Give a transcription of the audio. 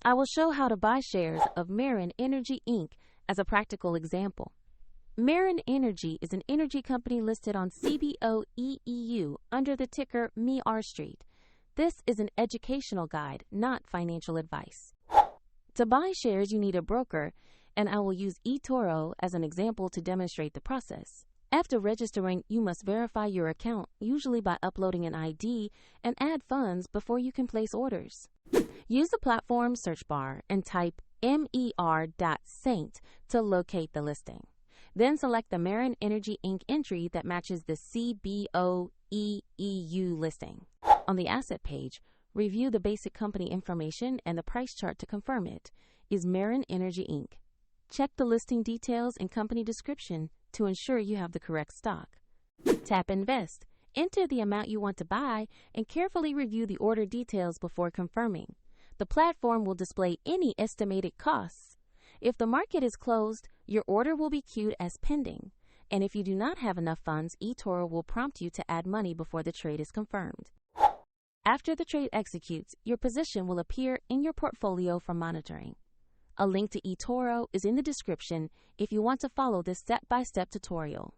I will show how to buy shares of Meren Energy Inc. as a practical example. Meren Energy is an energy company listed on CBOE EU under the ticker MER.ST. This is an educational guide, not financial advice. To buy shares, you need a broker, and I will use eToro as an example to demonstrate the process. After registering, you must verify your account, usually by uploading an ID, and add funds before you can place orders. Use the platform search bar and type MER.ST to locate the listing. Then select the Meren Energy Inc. entry that matches the CBOE EU listing. On the asset page, review the basic company information and the price chart to confirm it is Meren Energy Inc. Check the listing details and company description to ensure you have the correct stock. Tap Invest. Enter the amount you want to buy and carefully review the order details before confirming. The platform will display any estimated costs. If the market is closed, your order will be queued as pending. And if you do not have enough funds, eToro will prompt you to add money before the trade is confirmed. After the trade executes, your position will appear in your portfolio for monitoring. A link to eToro is in the description if you want to follow this step-by-step tutorial.